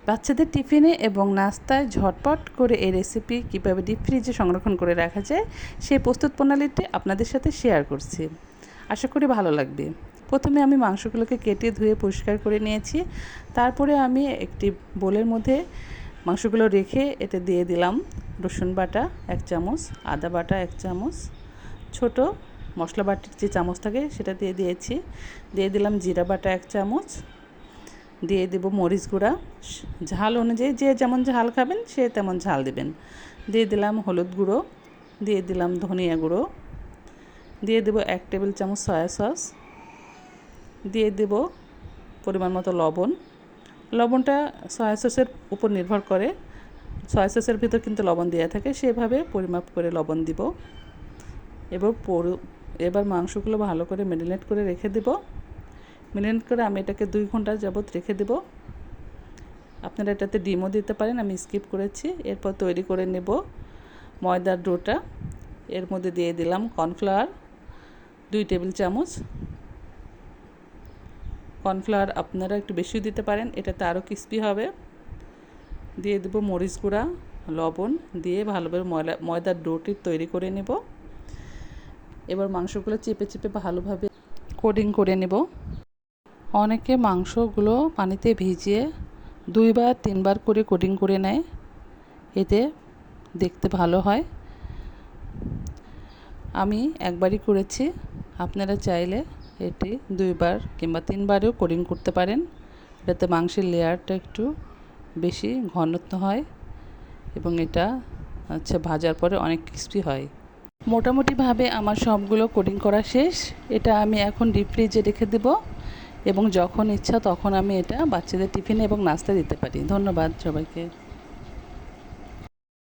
বাচ্চাদের টিফিনে এবং নাস্তায় ঝটপট করে এই রেসিপি কীভাবে ডিপ ফ্রিজে সংরক্ষণ করে রাখা যায় সেই প্রস্তুত প্রণালীটি আপনাদের সাথে শেয়ার করছি। আশা করি ভালো লাগবে। প্রথমে আমি মাংসগুলোকে কেটে ধুয়ে পরিষ্কার করে নিয়েছি। তারপরে আমি একটি বোলের মধ্যে মাংসগুলো রেখে এতে দিয়ে দিলাম রসুন বাটা 1 চামচ, আদা বাটা 1 চামচ, ছোট মশলা বাটির যে চামচ থাকে সেটা দিয়ে দিয়েছি। দিয়ে দিলাম জিরা বাটা 1 চামচ, দিয়ে দেব মরিচ গুঁড়া, ঝাল অনুযায়ী যে যেমন ঝাল খাবেন সে তেমন ঝাল দেবেন। দিয়ে দিলাম হলুদ গুঁড়ো, দিয়ে দিলাম ধনিয়া গুঁড়ো, দিয়ে দেব 1 টেবিল চামচ সয়া সস, দিয়ে দেব পরিমাণ মতো লবণ। লবণটা সয়া সসের উপর নির্ভর করে, সয়া সসের ভিতর কিন্তু লবণ দেওয়া থাকে, সেভাবে পরিমাপ করে লবণ দিব। এবার মাংসগুলো ভালো করে ম্যারিনেট করে রেখে দেব। ম্যারিনেট করে আমি এটাকে 2 ঘন্টা যাবত রেখে দেব। আপনারা এটাতে ডিমও দিতে পারেন, আমি স্কিপ করেছি। এরপর তৈরি করে নেব ময়দার ডোটা। এর মধ্যে দিয়ে দিলাম কর্নফ্লাওয়ার 2 টেবিল চামচ। কর্নফ্লাওয়ার আপনারা একটু বেশি দিতে পারেন, এটাতে আরও ক্রিস্পি হবে। দিয়ে দেব মরিচ গুঁড়া, লবণ দিয়ে ভালোভাবে ময়দার ডোটি তৈরি করে নেব। এবার মাংসগুলো চেপে চেপে ভালোভাবে কোটিং করে নেব। অনেকে মাংসগুলো পানিতে ভিজিয়ে 2 বা 3 বার করে কোটিং করে নেয়, এতে দেখতে ভালো হয়। আমি একবারই করেছি, আপনারা চাইলে এটি 2 বার কিংবা 3 বারেও কোটিং করতে পারেন। এটাতে মাংসের লেয়ারটা একটু বেশি ঘনত্ব হয় এবং এটা ভাজার পরে অনেক ক্রিস্পি হয়। মোটামুটিভাবে আমার সবগুলো কোটিং করা শেষ। এটা আমি এখন ডিপ ফ্রিজে রেখে দেব এবং যখন ইচ্ছা তখন আমি এটা বাচ্চাদের টিফিনে এবং নাস্তা দিতে পারি। ধন্যবাদ সবাইকে।